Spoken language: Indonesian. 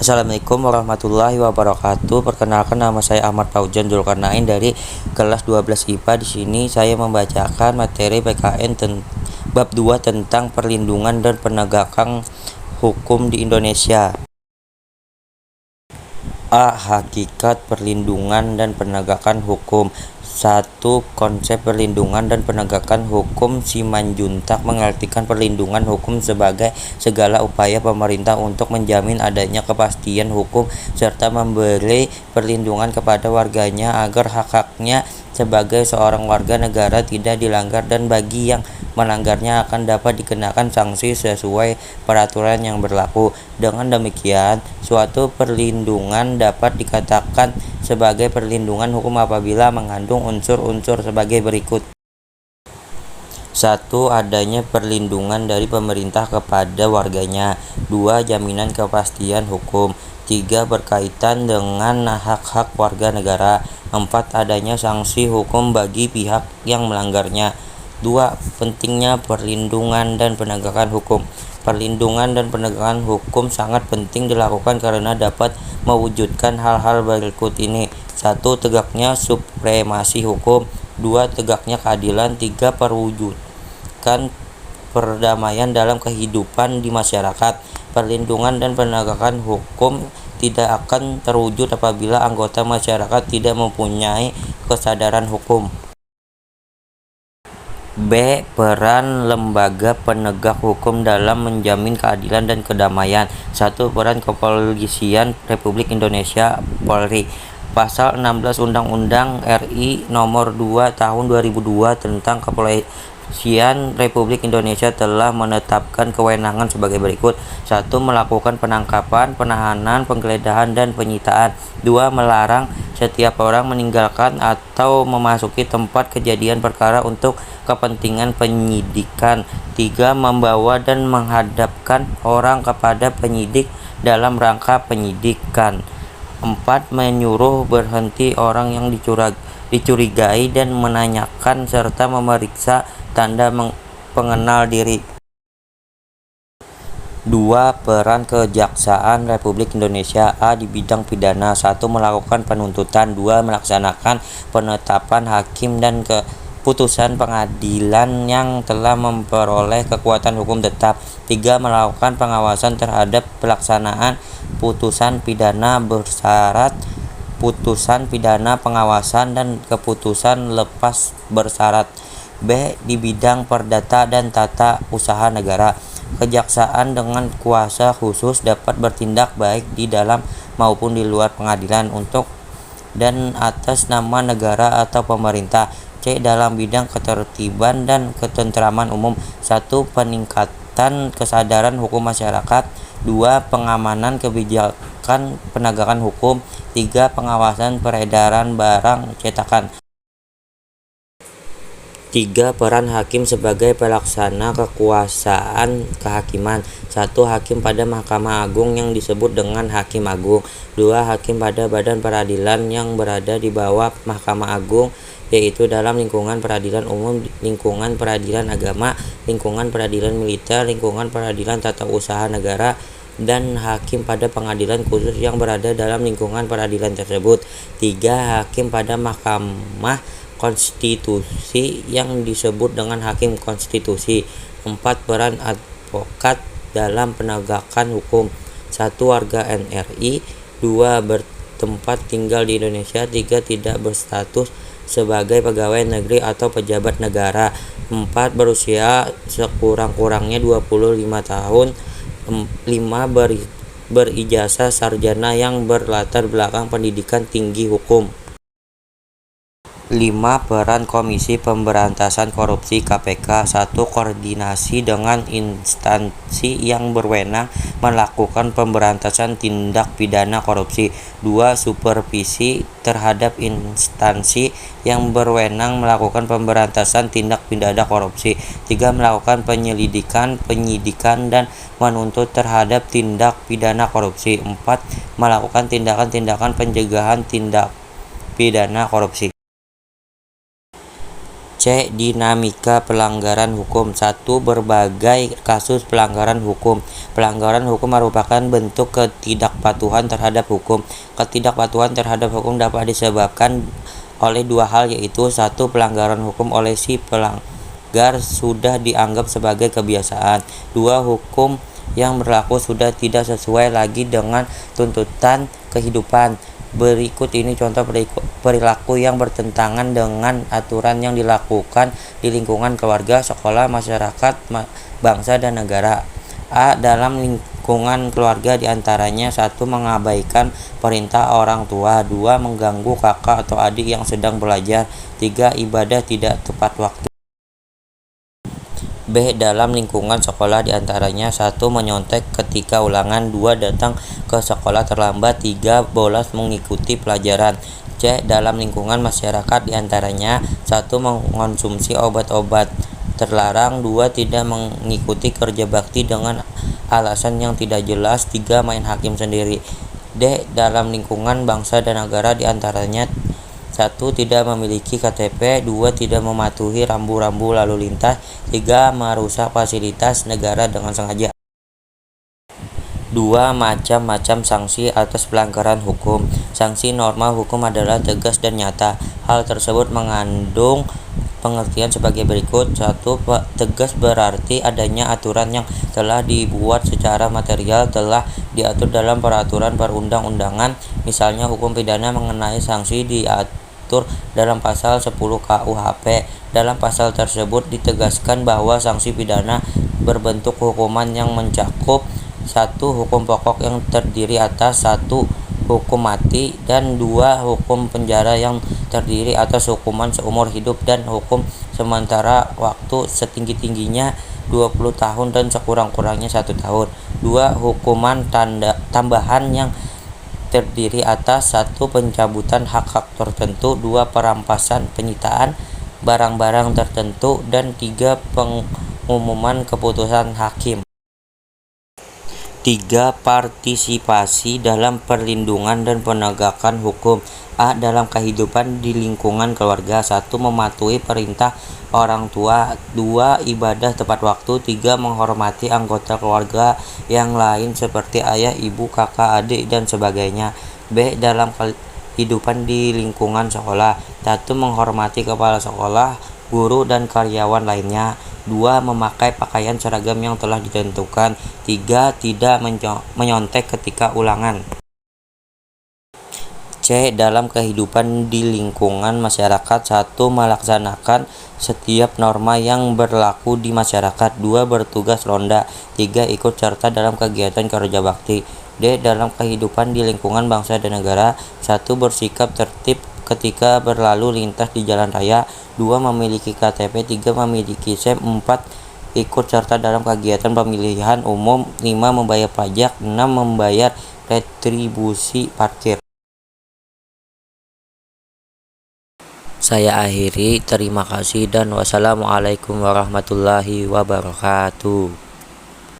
Assalamualaikum warahmatullahi wabarakatuh. Perkenalkan, nama saya Ahmad Fauzan Zulkarnain dari kelas 12 IPA. Di sini saya membacakan materi PKN bab 2 tentang perlindungan dan penegakan hukum di Indonesia. A. Hakikat perlindungan dan penegakan hukum. 1. Konsep perlindungan dan penegakan hukum. Simanjuntak mengartikan perlindungan hukum sebagai segala upaya pemerintah untuk menjamin adanya kepastian hukum serta memberi perlindungan kepada warganya agar hak-haknya sebagai seorang warga negara tidak dilanggar, dan bagi yang melanggarnya akan dapat dikenakan sanksi sesuai peraturan yang berlaku. Dengan demikian, suatu perlindungan dapat dikatakan sebagai perlindungan hukum apabila mengandung unsur-unsur sebagai berikut. 1. Adanya perlindungan dari pemerintah kepada warganya. 2. Jaminan kepastian hukum. 3. Berkaitan dengan hak-hak warga negara. 4. Adanya sanksi hukum bagi pihak yang melanggarnya. 2. Pentingnya perlindungan dan penegakan hukum. Perlindungan dan penegakan hukum sangat penting dilakukan karena dapat mewujudkan hal-hal berikut ini. 1. Tegaknya supremasi hukum. 2. Tegaknya keadilan. 3. Perwujudan perdamaian dalam kehidupan di masyarakat. Perlindungan dan penegakan hukum tidak akan terwujud apabila anggota masyarakat tidak mempunyai kesadaran hukum. B. Peran lembaga penegak hukum dalam menjamin keadilan dan kedamaian. 1. Peran Kepolisian Republik Indonesia Polri. Pasal 16 Undang-Undang RI Nomor 2 Tahun 2002 tentang Kepolisian Republik Indonesia telah menetapkan kewenangan sebagai berikut. 1. Melakukan penangkapan, penahanan, penggeledahan, dan penyitaan. 2. Melarang setiap orang meninggalkan atau memasuki tempat kejadian perkara untuk kepentingan penyidikan. 3. Membawa dan menghadapkan orang kepada penyidik dalam rangka penyidikan. 4. Menyuruh berhenti orang yang dicurigai dan menanyakan serta memeriksa tanda pengenal diri. 2. Peran Kejaksaan Republik Indonesia. A. Di bidang pidana. 1. Melakukan penuntutan. 2. Melaksanakan penetapan hakim dan putusan pengadilan yang telah memperoleh kekuatan hukum tetap. 3. Melakukan pengawasan terhadap pelaksanaan putusan pidana bersyarat, putusan pidana pengawasan, dan keputusan lepas bersyarat. B. Di bidang perdata dan tata usaha negara. Kejaksaan dengan kuasa khusus dapat bertindak baik di dalam maupun di luar pengadilan untuk dan atas nama negara atau pemerintah. C. Dalam bidang ketertiban dan ketentraman umum. 1. Peningkatan kesadaran hukum masyarakat. 2. Pengamanan kebijakan penegakan hukum. 3. Pengawasan peredaran barang cetakan. 3. Peran hakim sebagai pelaksana kekuasaan kehakiman. 1. Hakim pada Mahkamah Agung yang disebut dengan Hakim Agung. 2. Hakim pada badan peradilan yang berada di bawah Mahkamah Agung, yaitu dalam lingkungan peradilan umum, lingkungan peradilan agama, lingkungan peradilan militer, lingkungan peradilan tata usaha negara, dan hakim pada pengadilan khusus yang berada dalam lingkungan peradilan tersebut. 3. Hakim pada Mahkamah Konstitusi yang disebut dengan Hakim Konstitusi. 4. Peran advokat dalam penegakan hukum. 1. Warga NRI. 2. Bertempat tinggal di Indonesia. 3. Tidak berstatus sebagai pegawai negeri atau pejabat negara. 4. Berusia sekurang-kurangnya 25 tahun. 5. Berijazah sarjana yang berlatar belakang pendidikan tinggi hukum. 5. Peran Komisi Pemberantasan Korupsi KPK. 1. Koordinasi dengan instansi yang berwenang melakukan pemberantasan tindak pidana korupsi. 2. Supervisi terhadap instansi yang berwenang melakukan pemberantasan tindak pidana korupsi. 3. Melakukan penyelidikan, penyidikan, dan menuntut terhadap tindak pidana korupsi. 4. Melakukan tindakan-tindakan pencegahan tindak pidana korupsi. C. Dinamika pelanggaran hukum. 1. Berbagai kasus pelanggaran hukum. Pelanggaran hukum merupakan bentuk ketidakpatuhan terhadap hukum. Ketidakpatuhan terhadap hukum dapat disebabkan oleh dua hal, yaitu 1. Pelanggaran hukum oleh si pelanggar sudah dianggap sebagai kebiasaan. 2. Hukum yang berlaku sudah tidak sesuai lagi dengan tuntutan kehidupan. Berikut ini contoh perilaku yang bertentangan dengan aturan yang dilakukan di lingkungan keluarga, sekolah, masyarakat, bangsa, dan negara. A. Dalam lingkungan keluarga diantaranya 1. Mengabaikan perintah orang tua. 2. Mengganggu kakak atau adik yang sedang belajar. 3. Ibadah tidak tepat waktu. B. Dalam lingkungan sekolah diantaranya 1. Menyontek ketika ulangan. 2. Datang ke sekolah terlambat. 3. Bolos mengikuti pelajaran. C. Dalam lingkungan masyarakat diantaranya 1. Mengonsumsi obat-obat terlarang. 2. Tidak mengikuti kerja bakti dengan alasan yang tidak jelas. 3. Main hakim sendiri. D. Dalam lingkungan bangsa dan negara diantaranya 1. Tidak memiliki KTP. 2. Tidak mematuhi rambu-rambu lalu lintas. 3. Merusak fasilitas negara dengan sengaja. 2. Macam-macam sanksi atas pelanggaran hukum. Sanksi normal hukum adalah tegas dan nyata. Hal tersebut mengandung pengertian sebagai berikut. 1. Tegas berarti adanya aturan yang telah dibuat secara material, telah diatur dalam peraturan perundang-undangan. Misalnya hukum pidana mengenai sanksi diatur dalam pasal 10 KUHP. Dalam pasal tersebut ditegaskan bahwa sanksi pidana berbentuk hukuman yang mencakup 1. Hukum pokok yang terdiri atas 1. Hukum mati, dan 2. Hukum penjara yang terdiri atas hukuman seumur hidup dan hukum sementara waktu setinggi-tingginya 20 tahun dan sekurang-kurangnya 1 tahun. 2. Hukuman tambahan yang terdiri atas 1. Pencabutan hak-hak tertentu. 2. Perampasan, penyitaan barang-barang tertentu, dan 3. Pengumuman keputusan hakim. 3. Partisipasi dalam perlindungan dan penegakan hukum. A. Dalam kehidupan di lingkungan keluarga. 1. Mematuhi perintah orang tua. 2. Ibadah tepat waktu. 3. Menghormati anggota keluarga yang lain seperti ayah, ibu, kakak, adik, dan sebagainya. B. Dalam kehidupan di lingkungan sekolah. 1. Menghormati kepala sekolah, guru, dan karyawan lainnya. 2. Memakai pakaian seragam yang telah ditentukan. 3. Tidak menyontek ketika ulangan. C. Dalam kehidupan di lingkungan masyarakat. 1. Melaksanakan setiap norma yang berlaku di masyarakat. 2. Bertugas ronda. 3. Ikut serta dalam kegiatan kerja bakti. D. Dalam kehidupan di lingkungan bangsa dan negara. 1. Bersikap tertib ketika berlalu lintas di jalan raya. 2. Memiliki KTP. 3. Memiliki SIM. 4. Ikut serta dalam kegiatan pemilihan umum. 5. Membayar pajak. 6. Membayar retribusi parkir. Saya akhiri, terima kasih dan wassalamualaikum warahmatullahi wabarakatuh.